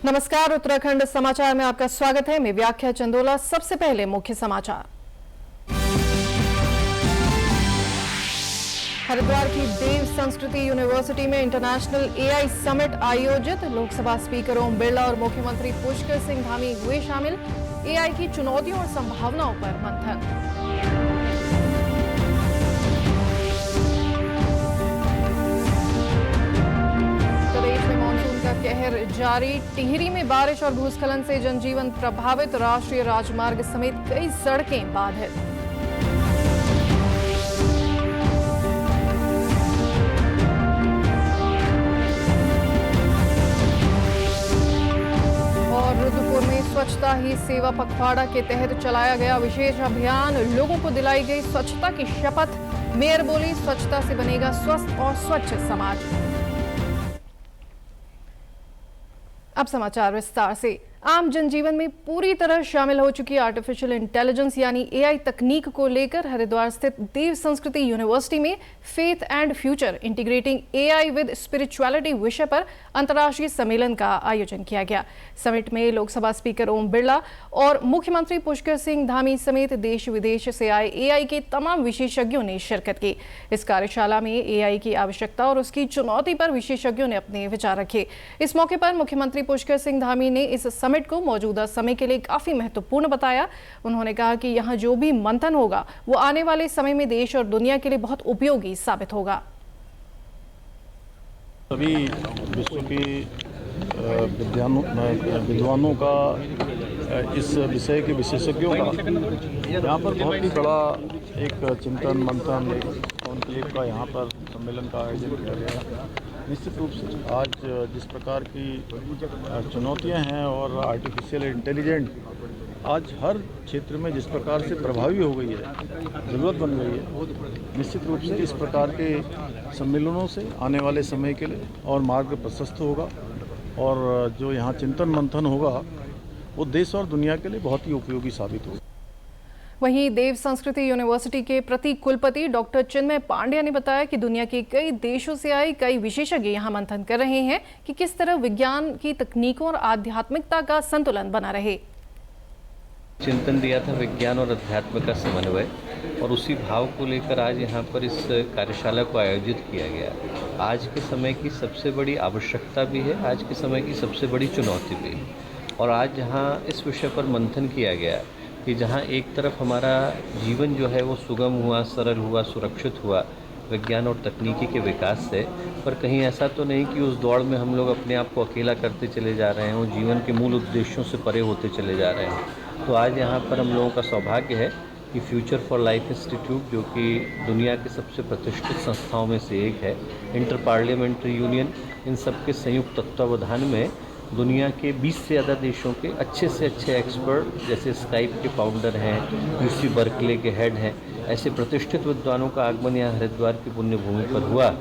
नमस्कार, उत्तराखंड समाचार में आपका स्वागत है। मैं व्याख्या चंदोला। सबसे पहले मुख्य समाचार। हरिद्वार की देव संस्कृति यूनिवर्सिटी में इंटरनेशनल एआई समिट आयोजित। लोकसभा स्पीकर ओम बिरला और मुख्यमंत्री पुष्कर सिंह धामी हुए शामिल। एआई की चुनौतियों और संभावनाओं पर मंथन। कहर जारी। टिहरी में बारिश और भूस्खलन से जनजीवन प्रभावित। राष्ट्रीय राजमार्ग समेत कई सड़कें बाधित। और रुद्रपुर में स्वच्छता ही सेवा पखवाड़ा के तहत चलाया गया विशेष अभियान। लोगों को दिलाई गई स्वच्छता की शपथ। मेयर बोली, स्वच्छता से बनेगा स्वस्थ और स्वच्छ समाज। अब समाचार विस्तार से। आम जनजीवन में पूरी तरह शामिल हो चुकी आर्टिफिशियल इंटेलिजेंस यानी एआई तकनीक को लेकर हरिद्वार स्थित देव संस्कृति यूनिवर्सिटी में faith and future integrating AI with spirituality विषय पर अंतर्राष्ट्रीय सम्मेलन का आयोजन किया गया। समिट में लोकसभा स्पीकर ओम बिरला और मुख्यमंत्री पुष्कर सिंह धामी समेत देश विदेश से आए एआई के तमाम विशेषज्ञों ने शिरकत की। इस कार्यशाला में एआई की आवश्यकता और उसकी चुनौती पर विशेषज्ञों ने अपने विचार रखे। इस मौके पर मुख्यमंत्री पुष्कर सिंह धामी ने इस समिट को मौजूदा समय के लिए काफी महत्वपूर्ण बताया। उन्होंने कहा कि यहां जो भी मंथन होगा वो आने वाले समय में देश और दुनिया के लिए बहुत उपयोगी साबित होगा। सभी विश्व के विद्वानों का, इस विषय के विशेषज्ञों का यहाँ पर बहुत ही बड़ा एक चिंतन मंथन, एक कॉन्क्लेव का यहाँ पर सम्मेलन का आयोजन किया गया। निश्चित रूप से आज जिस प्रकार की चुनौतियां हैं और आर्टिफिशियल इंटेलिजेंट आज हर क्षेत्र में जिस प्रकार से प्रभावी हो गई है, ज़रूरत बन गई है, निश्चित रूप से इस प्रकार के सम्मेलनों से आने वाले समय के लिए और मार्ग प्रशस्त होगा और जो यहाँ चिंतन मंथन होगा वो देश और दुनिया के लिए बहुत ही उपयोगी साबित होगा। वहीं देव संस्कृति यूनिवर्सिटी के प्रति कुलपति डॉक्टर चिन्मय पांड्या ने बताया कि दुनिया के कई देशों से आए कई विशेषज्ञ यहां मंथन कर रहे हैं कि किस तरह विज्ञान की तकनीकों और आध्यात्मिकता का संतुलन बना रहे। चिंतन दिया था विज्ञान और अध्यात्म का समन्वय, और उसी भाव को लेकर आज यहाँ पर इस कार्यशाला को आयोजित किया गया। आज के समय की सबसे बड़ी आवश्यकता भी है, आज के समय की सबसे बड़ी चुनौती भी है। और आज जहाँ इस विषय पर मंथन किया गया कि जहाँ एक तरफ हमारा जीवन जो है वो सुगम हुआ, सरल हुआ, सुरक्षित हुआ विज्ञान और तकनीकी के विकास से, पर कहीं ऐसा तो नहीं कि उस दौड़ में हम लोग अपने आप को अकेला करते चले जा रहे हैं और जीवन के मूल उद्देश्यों से परे होते चले जा रहे हैं। तो आज यहाँ पर हम लोगों का सौभाग्य है कि फ्यूचर फॉर लाइफ इंस्टीट्यूट, जो कि दुनिया के सबसे प्रतिष्ठित संस्थाओं में से एक है, इंटर पार्लियामेंट्री यूनियन, इन सब के संयुक्त तत्वावधान में दुनिया के 20 से ज़्यादा देशों के अच्छे से अच्छे एक्सपर्ट, जैसे स्काइप के फाउंडर हैं, यूसी बर्कले के हेड हैं, ऐसे प्रतिष्ठित विद्वानों का आगमन यहाँ हरिद्वार की पुण्य भूमि पर हुआ।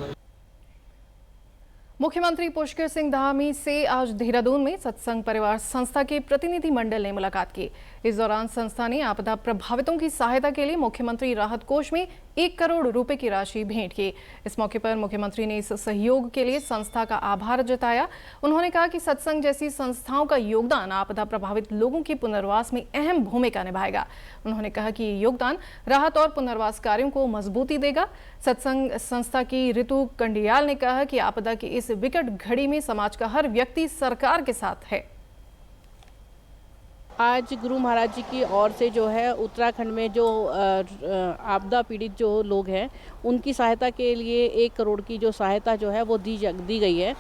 मुख्यमंत्री पुष्कर सिंह धामी से आज देहरादून में सत्संग परिवार संस्था के प्रतिनिधि मंडल ने मुलाकात की। इस दौरान संस्था ने आपदा प्रभावितों की सहायता के लिए मुख्यमंत्री राहत कोष में 1 करोड़ रुपए की राशि भेंट की। इस मौके पर मुख्यमंत्री ने इस सहयोग के लिए संस्था का आभार जताया। उन्होंने कहा कि सत्संग जैसी संस्थाओं का योगदान आपदा प्रभावित लोगों के पुनर्वास में अहम भूमिका निभाएगा। उन्होंने कहा कि ये योगदान राहत और पुनर्वास कार्यों को मजबूती देगा। सत्संग संस्था की ऋतु कंडियाल ने कहा कि आपदा की इस विकट घड़ी में समाज का हर व्यक्ति सरकार के साथ है। आज गुरु महाराज जी की ओर से जो है उत्तराखंड में जो आपदा पीड़ित जो लोग हैं उनकी सहायता के लिए 1 करोड़ की जो सहायता जो है वो दी गई है।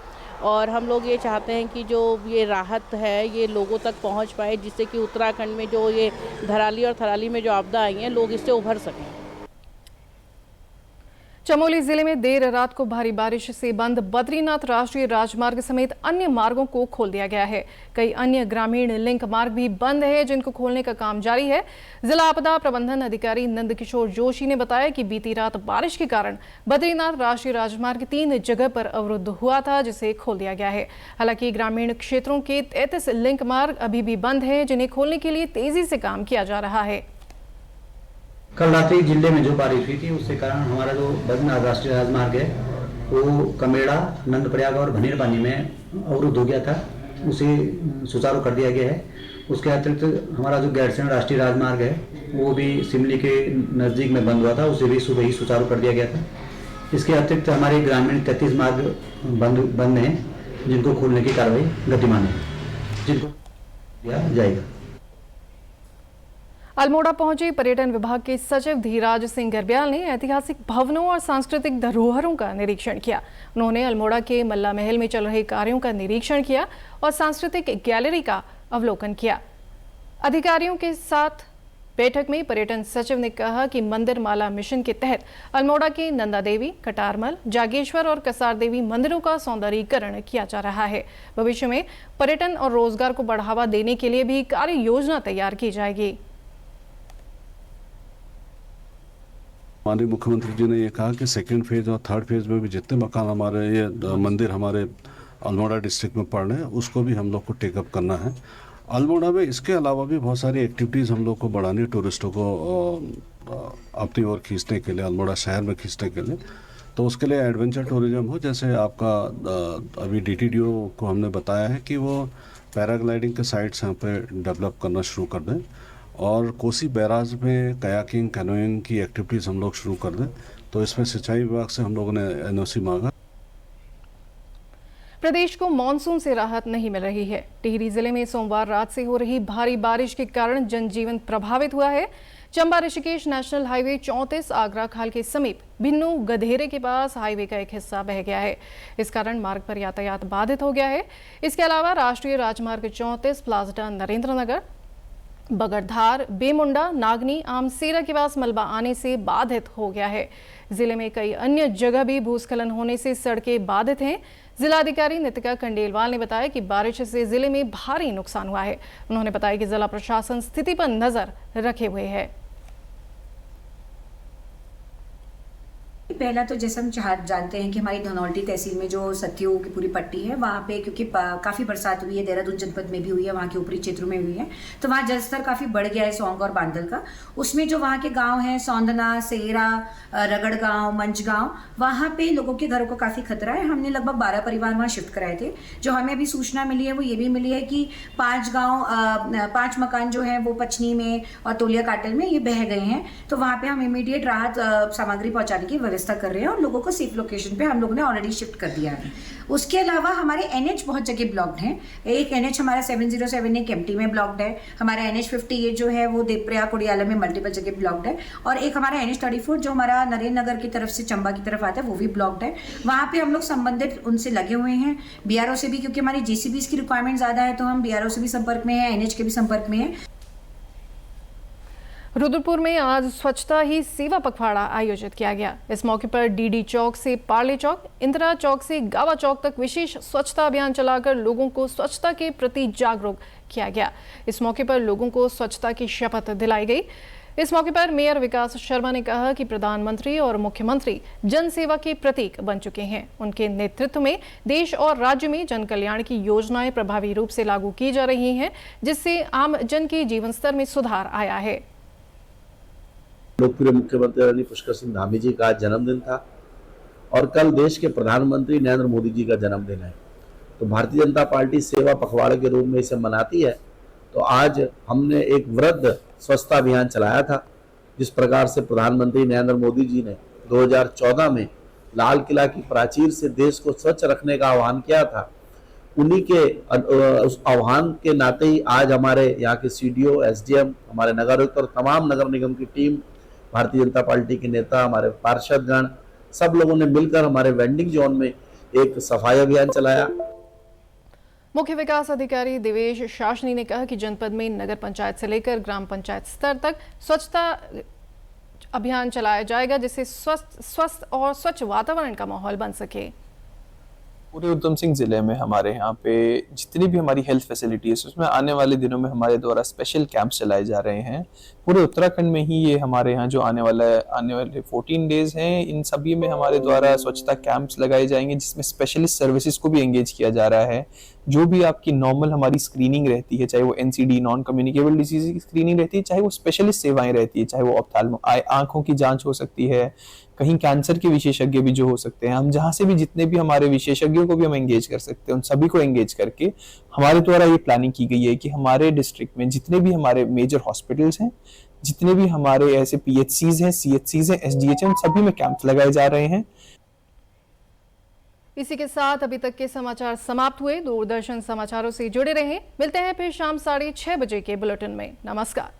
और हम लोग ये चाहते हैं कि जो ये राहत है ये लोगों तक पहुंच पाए, जिससे कि उत्तराखंड में जो ये धराली और थराली में जो आपदा आई हैं लोग इससे उभर सकें। चमोली जिले में देर रात को भारी बारिश से बंद बद्रीनाथ राष्ट्रीय राजमार्ग समेत अन्य मार्गों को खोल दिया गया है। कई अन्य ग्रामीण लिंक मार्ग भी बंद है, जिनको खोलने का काम जारी है। जिला आपदा प्रबंधन अधिकारी नंद किशोर जोशी ने बताया कि बीती रात बारिश के कारण बद्रीनाथ राष्ट्रीय राजमार्ग 3 जगह पर अवरुद्ध हुआ था, जिसे खोल दिया गया है। हालांकि ग्रामीण क्षेत्रों के 33 लिंक मार्ग अभी भी बंद है, जिन्हें खोलने के लिए तेजी से काम किया जा रहा है। कल रात्रि जिले में जो बारिश हुई थी उसके कारण हमारा जो बद्रीनाथ राष्ट्रीय राजमार्ग है वो कमेड़ा, नंदप्रयाग और भनेरपानी में अवरुद्ध हो गया था। उसे सुचारू कर दिया गया है। उसके अतिरिक्त हमारा जो गैरसैंण राष्ट्रीय राजमार्ग है वो भी सिमली के नज़दीक में बंद हुआ था, उसे भी सुबह ही सुचारू कर दिया गया था। इसके अतिरिक्त हमारे ग्रामीण 33 मार्ग बंद हैं, जिनको खोलने की कार्रवाई गतिमान है, जिनको दिया जाएगा। अल्मोड़ा पहुंचे पर्यटन विभाग के सचिव धीराज सिंह गर्ब्याल ने ऐतिहासिक भवनों और सांस्कृतिक धरोहरों का निरीक्षण किया। उन्होंने अल्मोड़ा के मल्ला महल में चल रहे कार्यों का निरीक्षण किया और सांस्कृतिक गैलरी का अवलोकन किया। अधिकारियों के साथ बैठक में पर्यटन सचिव ने कहा कि मंदिर माला मिशन के तहत अल्मोड़ा के नंदा देवी, कटारमल, जागेश्वर और कसार देवी मंदिरों का सौंदर्यीकरण किया जा रहा है। भविष्य में पर्यटन और रोजगार को बढ़ावा देने के लिए भी कार्य योजना तैयार की जाएगी। माननीय मुख्यमंत्री जी ने ये कहा कि सेकेंड फेज और थर्ड फेज में भी जितने मकान हमारे ये मंदिर हमारे अल्मोड़ा डिस्ट्रिक्ट में पड़ रहे हैं उसको भी हम लोग को टेकअप करना है। अल्मोड़ा में इसके अलावा भी बहुत सारी एक्टिविटीज़ हम लोग को बढ़ानी, टूरिस्टों को अपनी ओर खींचने के लिए, अल्मोड़ा शहर में खींचने के लिए। तो उसके लिए एडवेंचर टूरिज्म हो, जैसे आपका अभी DTDO को हमने बताया है कि वो पैराग्लाइडिंग के साइट्स यहाँ पे डेवलप करना शुरू कर दें और कोसी बैराज में कयाकिंग, कैनोइंग की एक्टिविटीज़ हम लोग शुरू कर दें। तो इसमें सिंचाई विभाग से हम लोगों ने NOC मांगा। प्रदेश को मानसून से राहत नहीं मिल रही है। टिहरी जिले में सोमवार रात से हो रही भारी बारिश के कारण जनजीवन प्रभावित हुआ है। चंबा ऋषिकेश नेशनल हाईवे 34 आगरा खाल के समीप भिन्नू गधेरे के पास हाईवे का एक हिस्सा बह गया है। इस कारण मार्ग पर यातायात बाधित हो गया है। इसके अलावा राष्ट्रीय राजमार्ग 34 प्लाजडा नरेंद्रनगर, बगरधार, बेमुंडा, नागनी, आमसेरा के पास मलबा आने से बाधित हो गया है। जिले में कई अन्य जगह भी भूस्खलन होने से सड़कें बाधित हैं। जिलाधिकारी नितिका खंडेलवाल ने बताया कि बारिश से जिले में भारी नुकसान हुआ है। उन्होंने बताया कि जिला प्रशासन स्थिति पर नजर रखे हुए है। पहला तो जैसे हम जानते हैं कि हमारी धनौल्टी तहसील में जो सत्यो की पूरी पट्टी है वहाँ पे क्योंकि काफ़ी बरसात हुई है, देहरादून जनपद में भी हुई है, वहाँ के ऊपरी क्षेत्रों में हुई है, तो वहाँ जलस्तर काफ़ी बढ़ गया है सौंग और बांदल का। उसमें जो वहाँ के गांव हैं सौंदना, सेरा, रगड़ गांव, मंच गांव, वहाँ पे लोगों के घरों को काफ़ी खतरा है। हमने लगभग 12 परिवार वहाँ शिफ्ट कराए थे। जो हमें अभी सूचना मिली है वो ये भी मिली है कि 5 मकान जो हैं वो पचनी में और तोलिया काटल में ये बह गए हैं। तो वहाँ पे हम इमीडिएट राहत सामग्री पहुँचाने की व्यवस्था कर रहे हैं और लोगों को सेफ लोकेशन पे हम लोगों ने ऑलरेडी शिफ्ट कर दिया है। उसके अलावा हमारे NH बहुत जगह ब्लॉक्ड हैं। एक NH हमारा 707 एक एमटी में ब्लॉक्ड है। हमारा NH 58 जो है वो देवप्रयाग कुड़ियाला में मल्टीपल जगह ब्लॉक्ड है। और एक हमारा NH 34 जो हमारा नरेंद्र नगर की तरफ से चंबा की तरफ आता है वो भी ब्लॉक्ड है। वहाँ पे हम लोग संबंधित उनसे लगे हुए हैं, BRO से भी, क्योंकि हमारी GCBs की रिक्वायरमेंट ज़्यादा है तो हम BRO से भी संपर्क में है, NH के भी संपर्क में है। रुद्रपुर में आज स्वच्छता ही सेवा पखवाड़ा आयोजित किया गया। इस मौके पर DD चौक से पार्ले चौक, इंदिरा चौक से गावा चौक तक विशेष स्वच्छता अभियान चलाकर लोगों को स्वच्छता के प्रति जागरूक किया गया। इस मौके पर लोगों को स्वच्छता की शपथ दिलाई गई। इस मौके पर मेयर विकास शर्मा ने कहा कि प्रधानमंत्री और मुख्यमंत्री जन सेवा के प्रतीक बन चुके हैं। उनके नेतृत्व में देश और राज्य में जन कल्याण की योजनाएं प्रभावी रूप से लागू की जा रही हैं, जिससे आम जन के जीवन स्तर में सुधार आया है। लोकप्रिय मुख्यमंत्री आदरणीय पुष्कर सिंह धामी जी का जन्मदिन था और कल देश के प्रधानमंत्री नरेंद्र मोदी जी का जन्मदिन है। तो भारतीय जनता पार्टी सेवा पखवाड़े के रूप में इसे मनाती है। तो आज हमने एक वृद्ध स्वच्छता अभियान चलाया था। जिस प्रकार से प्रधानमंत्री नरेंद्र मोदी जी ने 2014 में लाल किला की प्राचीर से देश को स्वच्छ रखने का आह्वान किया था, उन्हीं के उस आह्वान के नाते ही आज हमारे यहाँ के CDO, SDM, हमारे नगर आयुक्त और तमाम नगर निगम की टीम, भारतीय जनता पार्टी के नेता, हमारे पार्षदगण, सब लोगों ने मिलकर हमारे वेंडिंग जोन में एक सफाई अभियान चलाया। मुख्य विकास अधिकारी देवेश शासनी ने कहा कि जनपद में नगर पंचायत से लेकर ग्राम पंचायत स्तर तक स्वच्छता अभियान चलाया जाएगा, जिससे स्वस्थ और स्वच्छ वातावरण का माहौल बन सके। पूरे उधम सिंह जिले में हमारे यहाँ पे जितनी भी हमारी हेल्थ फैसिलिटीज उसमें आने वाले दिनों में हमारे द्वारा स्पेशल कैंप्स चलाए जा रहे हैं। पूरे उत्तराखंड में ही ये हमारे यहाँ जो आने वाले 14 डेज हैं, इन सभी में हमारे द्वारा स्वच्छता कैंप्स लगाए जाएंगे, जिसमें स्पेशलिस्ट सर्विसेज को भी एंगेज किया जा रहा है। जो भी आपकी नॉर्मल हमारी स्क्रीनिंग रहती है, चाहे वो NCD नॉन कम्युनिकेबल डिजीज की स्क्रीनिंग रहती है, चाहे वो स्पेशलिस्ट सेवाएं रहती है, चाहे वो ऑप्थेल्मो आंखों की जांच हो सकती है, कहीं कैंसर के विशेषज्ञ भी जो हो सकते हैं, हम जहां से भी जितने भी हमारे विशेषज्ञों को भी हम एंगेज कर सकते हैं, उन सभी को एंगेज करके हमारे द्वारा ये प्लानिंग की गई है कि हमारे डिस्ट्रिक्ट में जितने भी हमारे मेजर हॉस्पिटल्स हैं, जितने भी हमारे ऐसे PHCs हैं, CHCs हैं, SDH हैं, उन सभी में कैंप लगाए जा रहे हैं। इसी के साथ अभी तक के समाचार समाप्त हुए। दूरदर्शन समाचारों से जुड़े रहें। मिलते हैं फिर शाम 6:30 बजे के बुलेटिन में। नमस्कार।